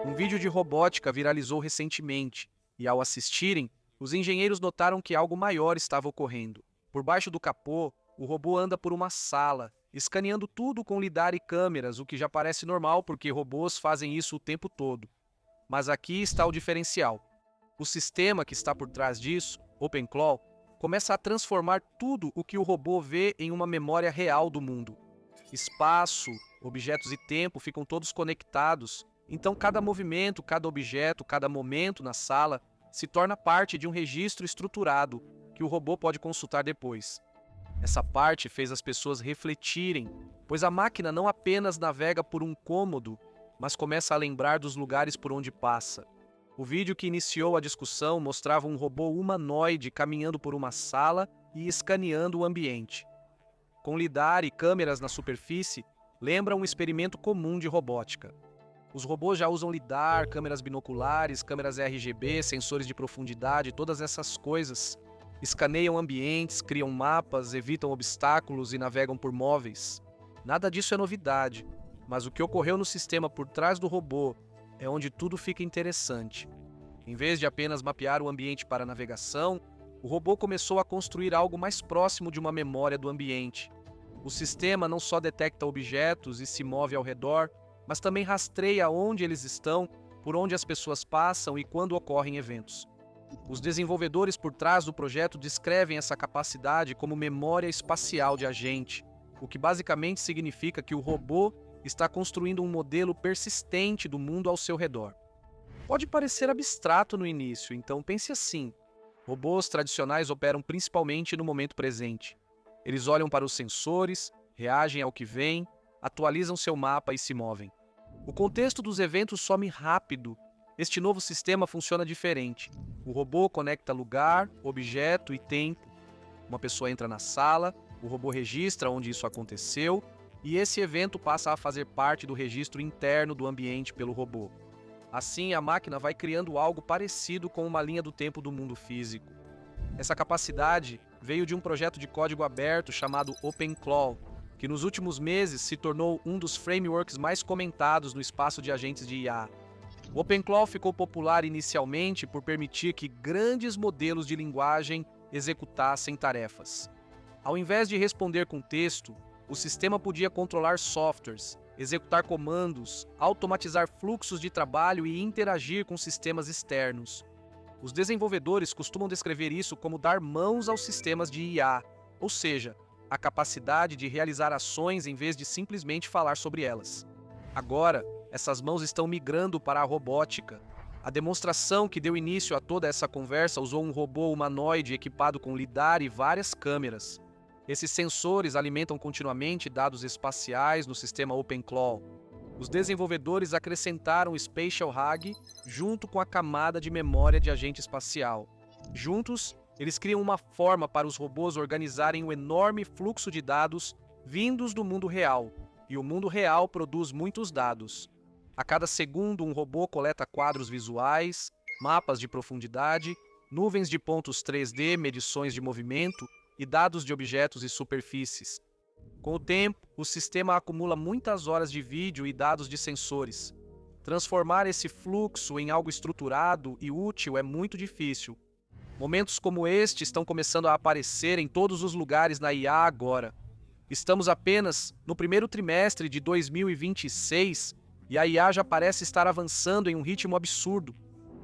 Um vídeo de robótica viralizou recentemente, e ao assistirem, os engenheiros notaram que algo maior estava ocorrendo. Por baixo do capô, o robô anda por uma sala, escaneando tudo com lidar e câmeras, o que já parece normal porque robôs fazem isso o tempo todo. Mas aqui está o diferencial. O sistema que está por trás disso, OpenClaw, começa a transformar tudo o que o robô vê em uma memória real do mundo. Espaço, objetos e tempo ficam todos conectados, então cada movimento, cada objeto, cada momento na sala se torna parte de um registro estruturado que o robô pode consultar depois. Essa parte fez as pessoas refletirem, pois a máquina não apenas navega por um cômodo, mas começa a lembrar dos lugares por onde passa. O vídeo que iniciou a discussão mostrava um robô humanoide caminhando por uma sala e escaneando o ambiente. Com lidar e câmeras na superfície, lembra um experimento comum de robótica. Os robôs já usam lidar, câmeras binoculares, câmeras RGB, sensores de profundidade, todas essas coisas. Escaneiam ambientes, criam mapas, evitam obstáculos e navegam por móveis. Nada disso é novidade, mas o que ocorreu no sistema por trás do robô é onde tudo fica interessante. Em vez de apenas mapear o ambiente para navegação, o robô começou a construir algo mais próximo de uma memória do ambiente. O sistema não só detecta objetos e se move ao redor, mas também rastreia onde eles estão, por onde as pessoas passam e quando ocorrem eventos. Os desenvolvedores por trás do projeto descrevem essa capacidade como memória espacial de agente, o que basicamente significa que o robô está construindo um modelo persistente do mundo ao seu redor. Pode parecer abstrato no início, então pense assim. Robôs tradicionais operam principalmente no momento presente. Eles olham para os sensores, reagem ao que vem, atualizam seu mapa e se movem. O contexto dos eventos some rápido. Este novo sistema funciona diferente. O robô conecta lugar, objeto e tempo. Uma pessoa entra na sala, o robô registra onde isso aconteceu e esse evento passa a fazer parte do registro interno do ambiente pelo robô. Assim, a máquina vai criando algo parecido com uma linha do tempo do mundo físico. Essa capacidade veio de um projeto de código aberto chamado OpenClaw, que nos últimos meses se tornou um dos frameworks mais comentados no espaço de agentes de IA. O OpenClaw ficou popular inicialmente por permitir que grandes modelos de linguagem executassem tarefas. Ao invés de responder com texto, o sistema podia controlar softwares, executar comandos, automatizar fluxos de trabalho e interagir com sistemas externos. Os desenvolvedores costumam descrever isso como dar mãos aos sistemas de IA, ou seja, a capacidade de realizar ações em vez de simplesmente falar sobre elas. Agora, essas mãos estão migrando para a robótica. A demonstração que deu início a toda essa conversa usou um robô humanoide equipado com lidar e várias câmeras. Esses sensores alimentam continuamente dados espaciais no sistema OpenClaw. Os desenvolvedores acrescentaram o Spatial RAG junto com a camada de memória de agente espacial. Juntos, eles criam uma forma para os robôs organizarem um enorme fluxo de dados vindos do mundo real, e o mundo real produz muitos dados. A cada segundo, um robô coleta quadros visuais, mapas de profundidade, nuvens de pontos 3D, medições de movimento e dados de objetos e superfícies. Com o tempo, o sistema acumula muitas horas de vídeo e dados de sensores. Transformar esse fluxo em algo estruturado e útil é muito difícil. Momentos como este estão começando a aparecer em todos os lugares na IA agora. Estamos apenas no primeiro trimestre de 2026 e a IA já parece estar avançando em um ritmo absurdo.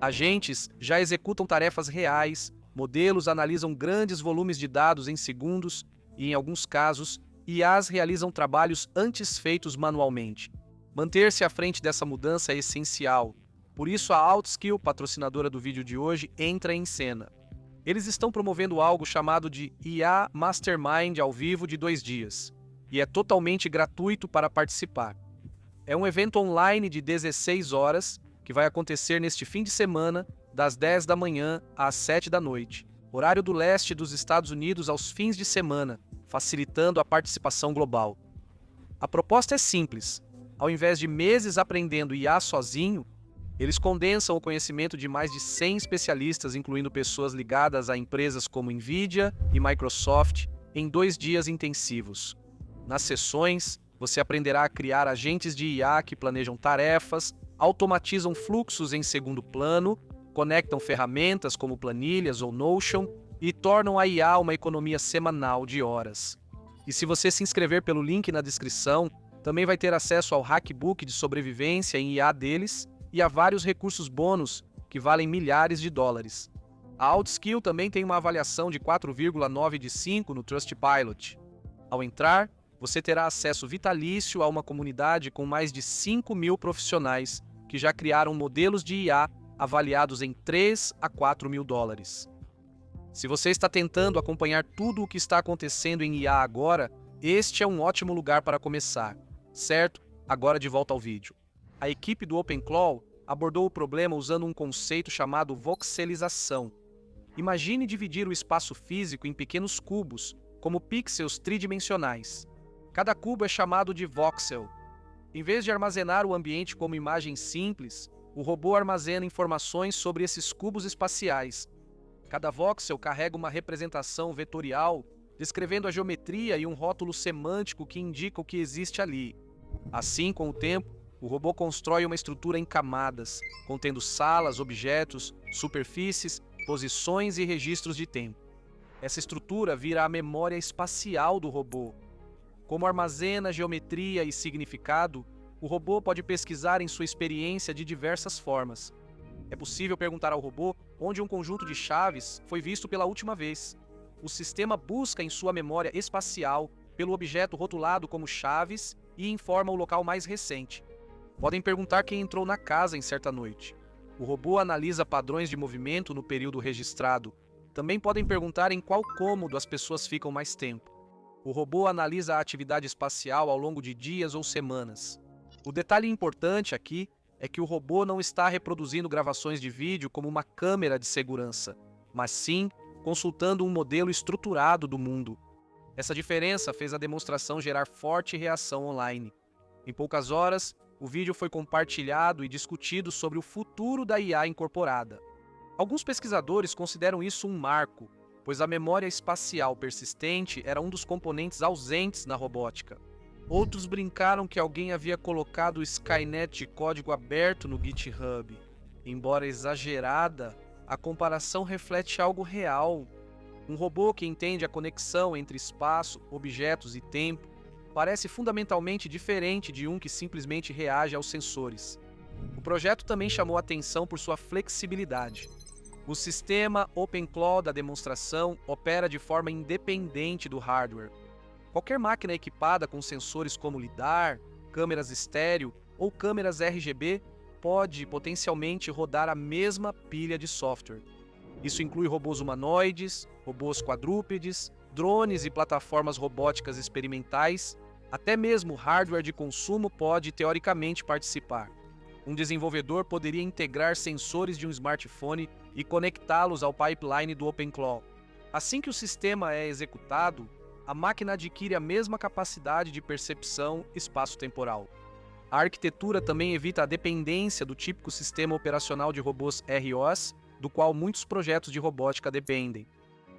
Agentes já executam tarefas reais, modelos analisam grandes volumes de dados em segundos e, em alguns casos, IAs realizam trabalhos antes feitos manualmente. Manter-se à frente dessa mudança é essencial. Por isso, a Outskill, patrocinadora do vídeo de hoje, entra em cena. Eles estão promovendo algo chamado de IA Mastermind ao vivo de 2 dias, e é totalmente gratuito para participar. É um evento online de 16 horas, que vai acontecer neste fim de semana, das 10 da manhã às 7 da noite, horário do leste dos Estados Unidos aos fins de semana, facilitando a participação global. A proposta é simples. Ao invés de meses aprendendo IA sozinho, eles condensam o conhecimento de mais de 100 especialistas, incluindo pessoas ligadas a empresas como Nvidia e Microsoft, em 2 dias intensivos. Nas sessões, Você aprenderá a criar agentes de IA que planejam tarefas, automatizam fluxos em segundo plano, conectam ferramentas como planilhas ou Notion e tornam a IA uma economia semanal de horas. E se você se inscrever pelo link na descrição, também vai ter acesso ao Hackbook de sobrevivência em IA deles e a vários recursos bônus que valem milhares de dólares. A Outskill também tem uma avaliação de 4,9 de 5 no Trustpilot. Ao entrar, você terá acesso vitalício a uma comunidade com mais de 5.000 profissionais que já criaram modelos de IA avaliados em 3 a 4 mil dólares. Se você está tentando acompanhar tudo o que está acontecendo em IA agora, este é um ótimo lugar para começar, certo? Agora de volta ao vídeo. A equipe do OpenClaw abordou o problema usando um conceito chamado voxelização. Imagine dividir o espaço físico em pequenos cubos, como pixels tridimensionais. Cada cubo é chamado de voxel. Em vez de armazenar o ambiente como imagem simples, o robô armazena informações sobre esses cubos espaciais. Cada voxel carrega uma representação vetorial, descrevendo a geometria e um rótulo semântico que indica o que existe ali. Assim, com o tempo, o robô constrói uma estrutura em camadas, contendo salas, objetos, superfícies, posições e registros de tempo. Essa estrutura vira a memória espacial do robô. Como armazena geometria e significado, o robô pode pesquisar em sua experiência de diversas formas. É possível perguntar ao robô onde um conjunto de chaves foi visto pela última vez. O sistema busca em sua memória espacial pelo objeto rotulado como chaves e informa o local mais recente. Podem perguntar quem entrou na casa em certa noite. O robô analisa padrões de movimento no período registrado. Também podem perguntar em qual cômodo as pessoas ficam mais tempo. O robô analisa a atividade espacial ao longo de dias ou semanas. O detalhe importante aqui é que o robô não está reproduzindo gravações de vídeo como uma câmera de segurança, mas sim consultando um modelo estruturado do mundo. Essa diferença fez a demonstração gerar forte reação online. Em poucas horas, o vídeo foi compartilhado e discutido sobre o futuro da IA incorporada. Alguns pesquisadores consideram isso um marco, pois a memória espacial persistente era um dos componentes ausentes na robótica. Outros brincaram que alguém havia colocado o Skynet de código aberto no GitHub. Embora exagerada, a comparação reflete algo real. Um robô que entende a conexão entre espaço, objetos e tempo parece fundamentalmente diferente de um que simplesmente reage aos sensores. O projeto também chamou atenção por sua flexibilidade. O sistema OpenClaw da demonstração opera de forma independente do hardware. Qualquer máquina equipada com sensores como LiDAR, câmeras estéreo ou câmeras RGB pode potencialmente rodar a mesma pilha de software. Isso inclui robôs humanoides, robôs quadrúpedes, drones e plataformas robóticas experimentais. Até mesmo hardware de consumo pode, teoricamente, participar. Um desenvolvedor poderia integrar sensores de um smartphone e conectá-los ao pipeline do OpenClaw. Assim que o sistema é executado, a máquina adquire a mesma capacidade de percepção espaço-temporal. A arquitetura também evita a dependência do típico sistema operacional de robôs ROS, do qual muitos projetos de robótica dependem.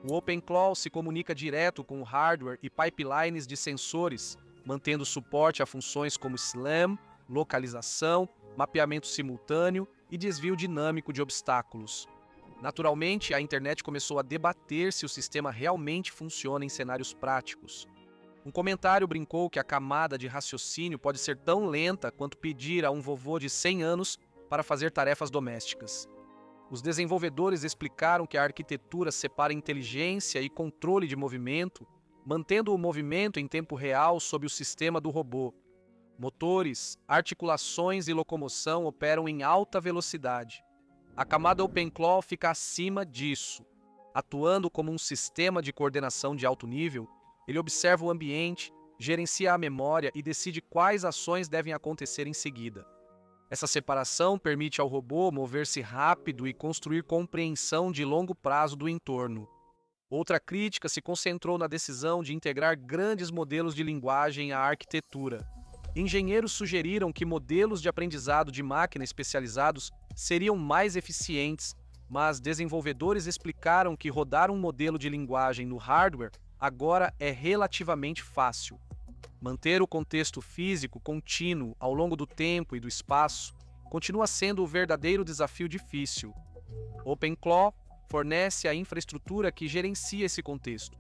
O OpenClaw se comunica direto com o hardware e pipelines de sensores, mantendo suporte a funções como SLAM, localização, mapeamento simultâneo e desvio dinâmico de obstáculos. Naturalmente, a internet começou a debater se o sistema realmente funciona em cenários práticos. Um comentário brincou que a camada de raciocínio pode ser tão lenta quanto pedir a um vovô de 100 anos para fazer tarefas domésticas. Os desenvolvedores explicaram que a arquitetura separa inteligência e controle de movimento, mantendo o movimento em tempo real sob o sistema do robô. Motores, articulações e locomoção operam em alta velocidade. A camada OpenClaw fica acima disso. Atuando como um sistema de coordenação de alto nível, ele observa o ambiente, gerencia a memória e decide quais ações devem acontecer em seguida. Essa separação permite ao robô mover-se rápido e construir compreensão de longo prazo do entorno. Outra crítica se concentrou na decisão de integrar grandes modelos de linguagem à arquitetura. Engenheiros sugeriram que modelos de aprendizado de máquina especializados seriam mais eficientes, mas desenvolvedores explicaram que rodar um modelo de linguagem no hardware agora é relativamente fácil. Manter o contexto físico contínuo ao longo do tempo e do espaço continua sendo o verdadeiro desafio difícil. OpenClaw fornece a infraestrutura que gerencia esse contexto.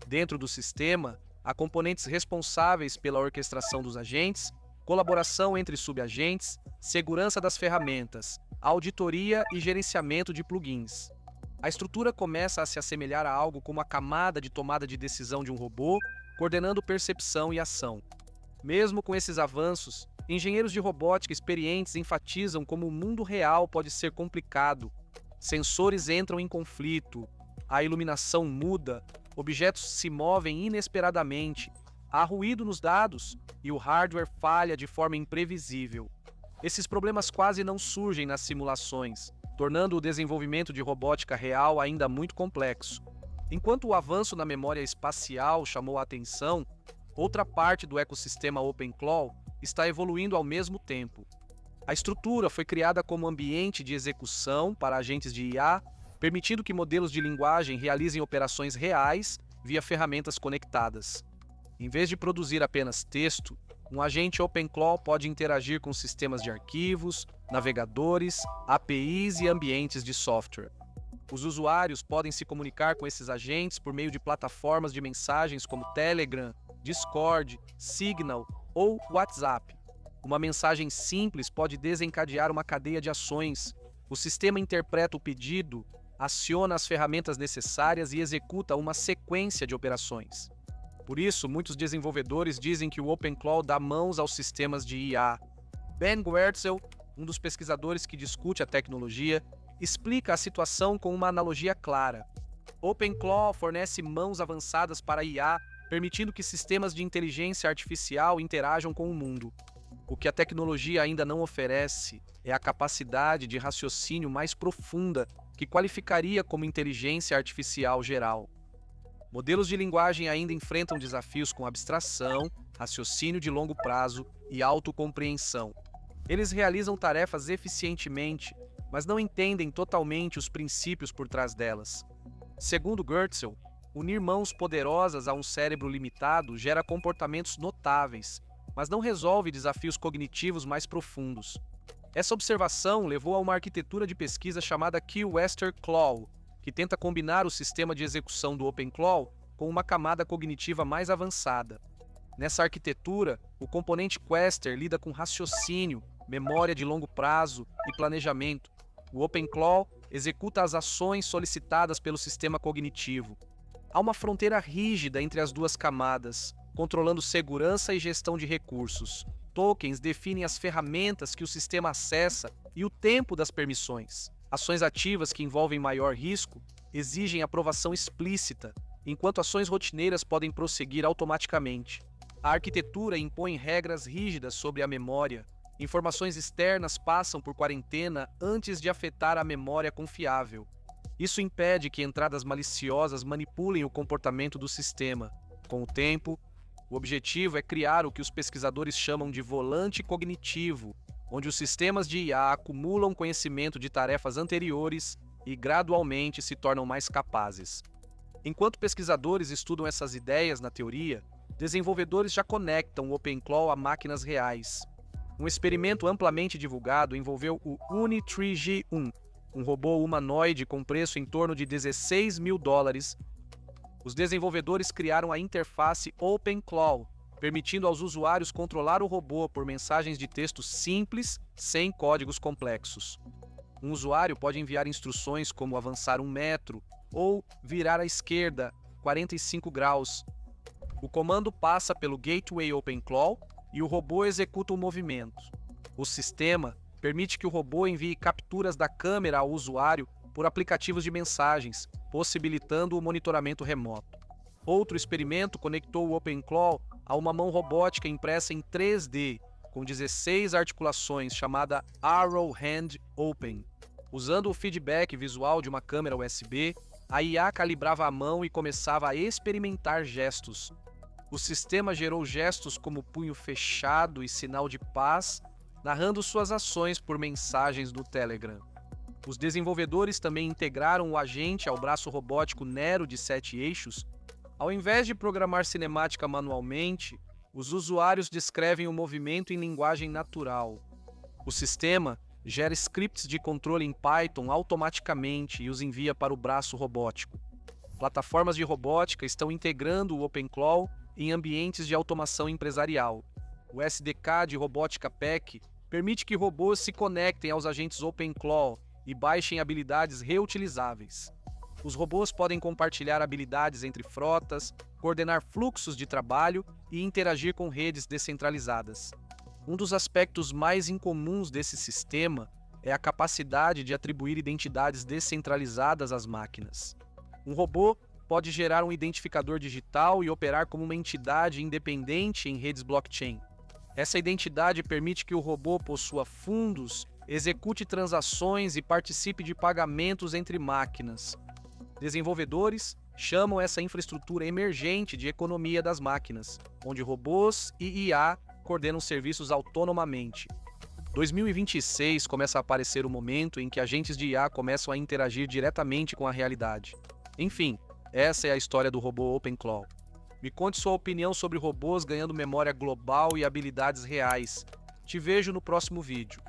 Dentro do sistema, há componentes responsáveis pela orquestração dos agentes, colaboração entre subagentes, segurança das ferramentas, auditoria e gerenciamento de plugins. A estrutura começa a se assemelhar a algo como a camada de tomada de decisão de um robô, coordenando percepção e ação. Mesmo com esses avanços, engenheiros de robótica experientes enfatizam como o mundo real pode ser complicado. Sensores entram em conflito, a iluminação muda, objetos se movem inesperadamente, há ruído nos dados e o hardware falha de forma imprevisível. Esses problemas quase não surgem nas simulações, tornando o desenvolvimento de robótica real ainda muito complexo. Enquanto o avanço na memória espacial chamou a atenção, outra parte do ecossistema OpenClaw está evoluindo ao mesmo tempo. A estrutura foi criada como ambiente de execução para agentes de IA, permitindo que modelos de linguagem realizem operações reais via ferramentas conectadas. Em vez de produzir apenas texto, um agente OpenClaw pode interagir com sistemas de arquivos, navegadores, APIs e ambientes de software. Os usuários podem se comunicar com esses agentes por meio de plataformas de mensagens como Telegram, Discord, Signal ou WhatsApp. Uma mensagem simples pode desencadear uma cadeia de ações. O sistema interpreta o pedido, aciona as ferramentas necessárias e executa uma sequência de operações. Por isso, muitos desenvolvedores dizem que o OpenClaw dá mãos aos sistemas de IA. Ben Goertzel, um dos pesquisadores que discute a tecnologia, explica a situação com uma analogia clara. OpenClaw fornece mãos avançadas para a IA, permitindo que sistemas de inteligência artificial interajam com o mundo. O que a tecnologia ainda não oferece é a capacidade de raciocínio mais profunda que qualificaria como inteligência artificial geral. Modelos de linguagem ainda enfrentam desafios com abstração, raciocínio de longo prazo e autocompreensão. Eles realizam tarefas eficientemente, mas não entendem totalmente os princípios por trás delas. Segundo Goertzel, unir mãos poderosas a um cérebro limitado gera comportamentos notáveis, mas não resolve desafios cognitivos mais profundos. Essa observação levou a uma arquitetura de pesquisa chamada QWestern-Claw, que tenta combinar o sistema de execução do OpenClaw com uma camada cognitiva mais avançada. Nessa arquitetura, o componente Quester lida com raciocínio, memória de longo prazo e planejamento. O OpenClaw executa as ações solicitadas pelo sistema cognitivo. Há uma fronteira rígida entre as duas camadas, controlando segurança e gestão de recursos. Tokens definem as ferramentas que o sistema acessa e o tempo das permissões. Ações ativas que envolvem maior risco exigem aprovação explícita, enquanto ações rotineiras podem prosseguir automaticamente. A arquitetura impõe regras rígidas sobre a memória. Informações externas passam por quarentena antes de afetar a memória confiável. Isso impede que entradas maliciosas manipulem o comportamento do sistema. Com o tempo, o objetivo é criar o que os pesquisadores chamam de volante cognitivo, onde os sistemas de IA acumulam conhecimento de tarefas anteriores e gradualmente se tornam mais capazes. Enquanto pesquisadores estudam essas ideias na teoria, desenvolvedores já conectam o OpenClaw a máquinas reais. Um experimento amplamente divulgado envolveu o Uni-3G1, um robô humanoide com preço em torno de $16 mil. Os desenvolvedores criaram a interface OpenClaw, permitindo aos usuários controlar o robô por mensagens de texto simples, sem códigos complexos. Um usuário pode enviar instruções como avançar 1 metro ou virar à esquerda 45 graus. O comando passa pelo Gateway OpenClaw e o robô executa o movimento. O sistema permite que o robô envie capturas da câmera ao usuário por aplicativos de mensagens, possibilitando o monitoramento remoto. Outro experimento conectou o OpenClaw a uma mão robótica impressa em 3D, com 16 articulações, chamada Arrow Hand Open. Usando o feedback visual de uma câmera USB, a IA calibrava a mão e começava a experimentar gestos. O sistema gerou gestos como punho fechado e sinal de paz, narrando suas ações por mensagens no Telegram. Os desenvolvedores também integraram o agente ao braço robótico Nero de 7 eixos. Ao invés de programar cinemática manualmente, Os usuários descrevem o movimento em linguagem natural. O sistema gera scripts de controle em Python automaticamente e os envia para o braço robótico. Plataformas de robótica estão integrando o OpenClaw em ambientes de automação empresarial. O SDK de Robótica PEC permite que robôs se conectem aos agentes OpenClaw e baixem habilidades reutilizáveis. Os robôs podem compartilhar habilidades entre frotas, coordenar fluxos de trabalho e interagir com redes descentralizadas. Um dos aspectos mais incomuns desse sistema é a capacidade de atribuir identidades descentralizadas às máquinas. Um robô pode gerar um identificador digital e operar como uma entidade independente em redes blockchain. Essa identidade permite que o robô possua fundos, execute transações e participe de pagamentos entre máquinas. Desenvolvedores chamam essa infraestrutura emergente de economia das máquinas, onde robôs e IA coordenam serviços autonomamente. 2026 começa a aparecer o momento em que agentes de IA começam a interagir diretamente com a realidade. Enfim, essa é a história do robô OpenClaw. Me conte sua opinião sobre robôs ganhando memória global e habilidades reais. Te vejo no próximo vídeo.